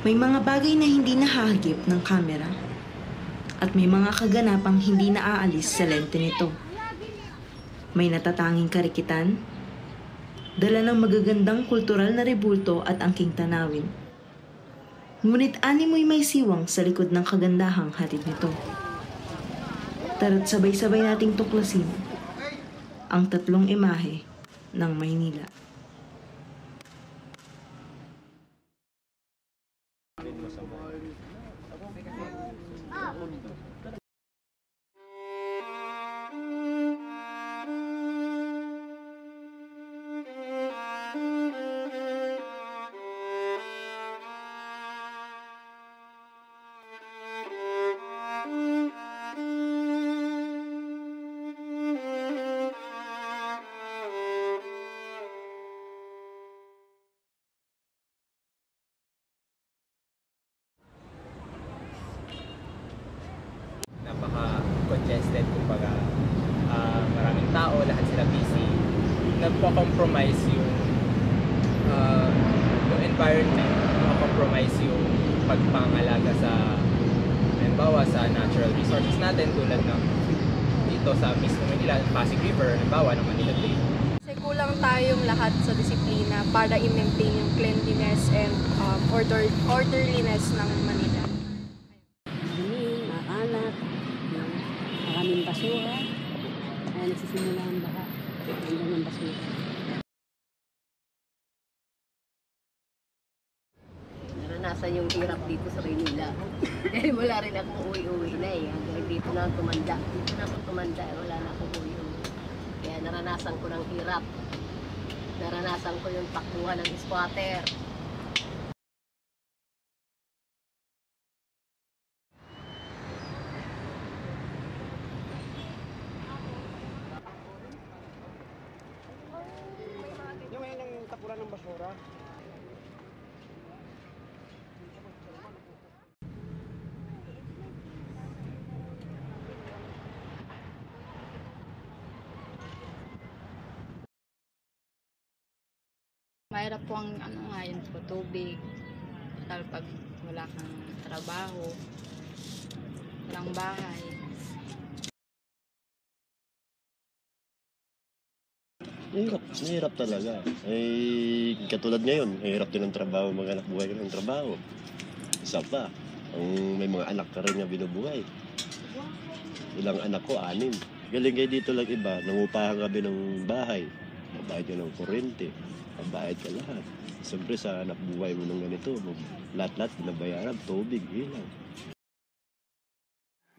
May mga bagay na hindi nahahagip ng kamera at may mga kaganapang hindi naaalis sa lente nito. May natatanging karikitan, dala ng magagandang kultural na rebulto at angking tanawin. Ngunit animoy may siwang sa likod ng kagandahang hatid nito. Tara't sabay-sabay nating tuklasin ang tatlong imahe ng Maynila. Napaka-congested, kumbaga maraming tao, lahat sila busy. Nagpo-compromise yung environment, nagpo-compromise yung pagpangalaga sa, halimbawa, sa natural resources natin tulad ng dito sa mismo Manila, Pasig River, halimbawa ng Manila Bay. Kasi kulang tayong lahat sa disiplina para i-maintain yung cleanliness and orderliness ng Manila. Maraming basura, kaya nagsisimula ang baha. Hanggang ng basura. Naranasan yung hirap dito sa Maynila. Dahil wala rin akong uwi-uwi na eh. Hanggang dito na ako tumanda. Dito na ako tumanda, wala na akong uwi-uwi. Kaya naranasan ko ng hirap. Naranasan ko yung takbuhan ng squatter. Tapuran ng basura. Mahirap po ang ngayon po, tubig. Lalo pag wala kang trabaho, walang bahay. Mahirap talaga. Eh, katulad ngayon, hirap din ang trabaho, mga anak buhay ka ng trabaho. Isa pa, may mga anak ka rin nga binubuhay. Ilang anak ko, 6. Galing kayo dito lang iba, nangupahan kami ng bahay. Mabayad ka ng kuryente, mabayad ka lahat. Siyempre sa anak buhay mo ng ganito, lahat-lahat pinabayaran, tubig, ilaw.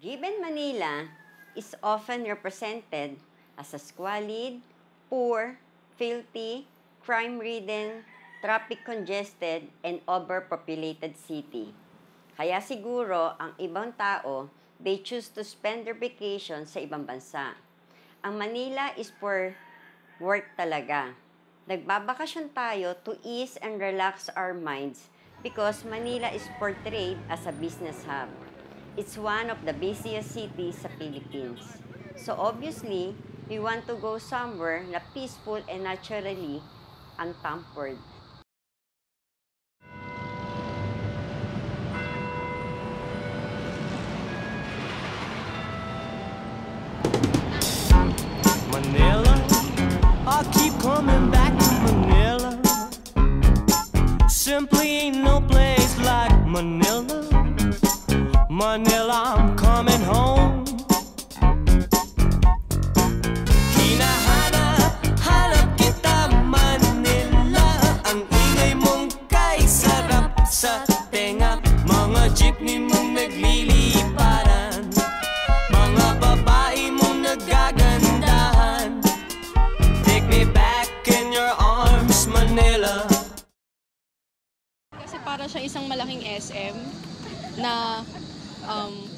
Given Manila is often represented as a squalid, poor, filthy, crime-ridden, traffic-congested, and overpopulated city. Kaya siguro, ang ibang tao, they choose to spend their vacation sa ibang bansa. Ang Manila is for work talaga. Nagbabakasyon tayo to ease and relax our minds because Manila is portrayed as a business hub. It's one of the busiest cities sa Philippines. So obviously, we want to go somewhere na peaceful and naturally untampered. Manila, I keep coming back to Manila. Simply ain't no place like Manila. Manila, I'm coming home. Hinahanap kita Manila. Ang ingay mong kay sarap sa tenga. Mga jeepney mong nagliliparan, mga babae mong nagagandahan. Take me back in your arms, Manila. Kasi para siya isang malaking SM na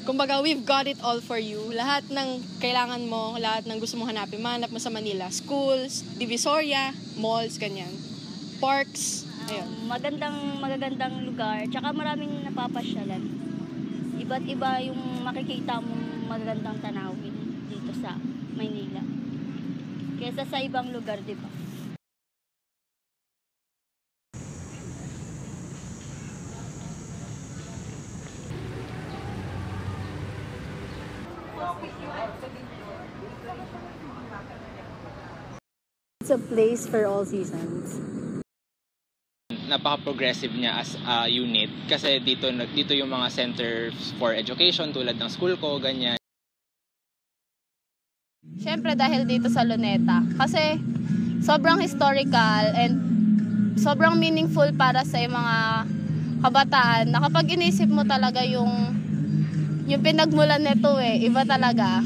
kumbaga, we've got it all for you. Lahat ng kailangan mo, lahat ng gusto mong hanapin, mahanap mo sa Manila. Schools, Divisoria, malls, ganyan. Parks, ayun. Magagandang lugar, tsaka maraming napapasyalan. Iba't iba yung makikita mong magagandang tanawin dito sa Maynila. Kesa sa ibang lugar, di ba? It's a place for all seasons. Napaka-progressive niya as a unit kasi dito yung mga centers for education tulad ng school ko, ganyan. Siyempre dahil dito sa Luneta. Kasi sobrang historical and sobrang meaningful para sa mga kabataan na kapag inisip mo talaga yung pinagmulan nito iba talaga.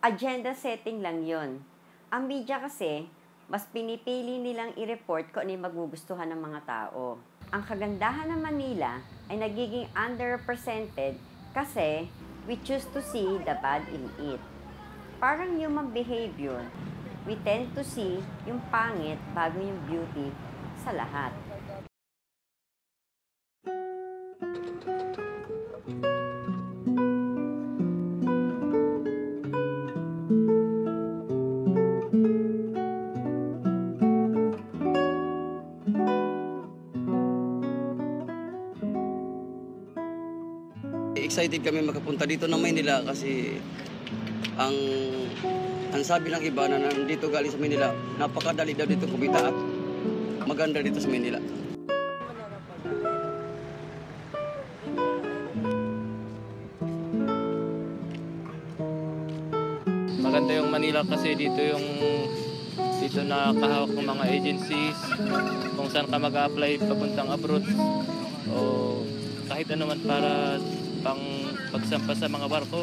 Agenda setting lang yon. Ang media kasi, mas pinipili nilang i-report kung ano yung magugustuhan ng mga tao. Ang kagandahan ng Manila ay nagiging underrepresented kasi we choose to see the bad in it. Parang human behavior, we tend to see yung pangit bago yung beauty sa lahat. Excited kami makapunta dito ng Maynila kasi ang sabi ng iba na nandito galing sa Maynila, napakadali daw dito kumita at maganda dito sa Maynila. Maganda yung Manila kasi dito nakahawak ng mga agencies kung saan ka mag-a-apply papuntang abroad o kahit ano man para pang pagsampa sa mga barko.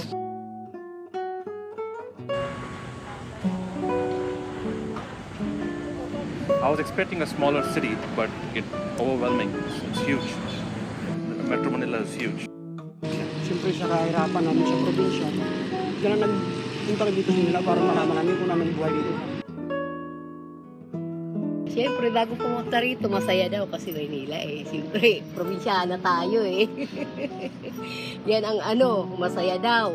I was expecting a smaller city, but it's overwhelming. It's huge. Metro Manila is huge. Siyempre sa kahirapan namin sa probinsya, kaya nagpunta dito sa Manila para malaman namin kung namin buhay dito. Siyempre, bago pumunta rito, masaya daw kasi Maynila Siyempre, probinsyana tayo Yan ang masaya daw.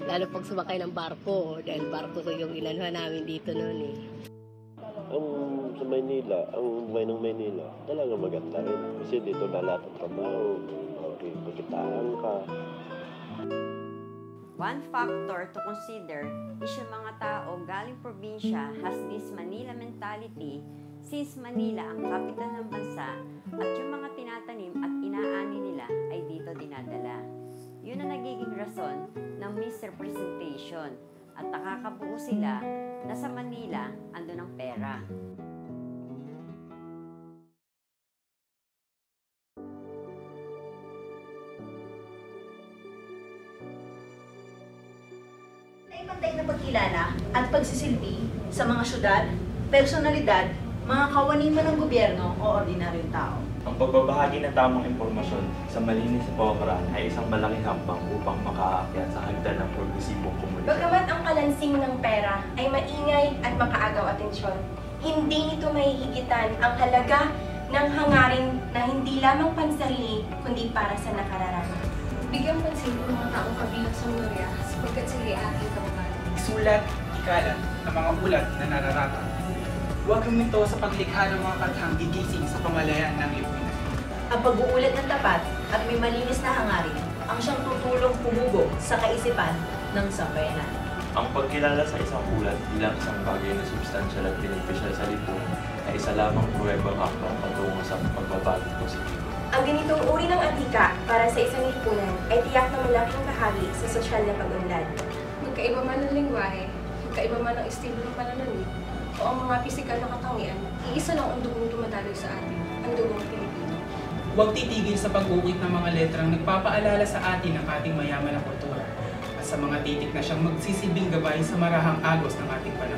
Lalo pag sumakay ng barko, dahil barko ko yung inanuhan namin dito noon Sa Maynila, ang buhay ng Maynila, talaga maganda rin. Kasi dito na lahat ng trabaho, pagkitaan ka. One factor to consider is yung mga tao galing probinsya has this Manila mentality since Manila ang capital ng bansa at yung mga tinatanim at inaani nila ay dito dinadala. Yun ang nagiging rason ng misrepresentation at nakakabuo sila na sa Manila ando ng pera. Pantay na pagkilala at pagsisilbi sa mga syudad, personalidad, mga kawani man ng gobyerno o ordinaryong tao. Ang pagbabahagi ng tamang impormasyon sa malinis na pamamaraan ay isang malaking hakbang upang makaakyat sa hagdan ng progresibong komunidad. Bagamat ang kalansing ng pera ay maingay at makaagaw atensyon, hindi nito mahihigitan ang halaga ng hangarin na hindi lamang pansarili kundi para sa nakararami. Bigyan pansin ang mga taong kabilang sa Moria sapagkat sila ating kababayan. Isulat, ikalat ang mga ulat na nararatan. Huwag lumito sa paglikha ng mga kathang gigising sa pamalayan ng lipunan. Ang pag-uulat ng tapat at may malinis na hangarin ang siyang tutulong pumugong sa kaisipan ng sambayanan. Ang pagkilala sa isang ulat bilang isang bagay na substansyal at benepisyal sa lipunan ay isa lamang pruwebang hakbang patungo sa pagbabagong positibo. Ang ganitong uri ng atika para sa isang lipunan ay tiyak na malaking bahagi sa sosyal na pag-unlad. Magkaiba man ng lingwahe, magkaiba man ang estilo ng pananamit, o ang mga pisikal na katangian, iisa lang ang dugong tumadaloy sa atin, ang dugong Pilipino. Huwag titigil sa pag-uukit ng mga letrang nagpapaalala sa atin ng ating mayaman na kultura at sa mga titik na siyang magsisilbing gabay sa marahang agos ng ating panahon.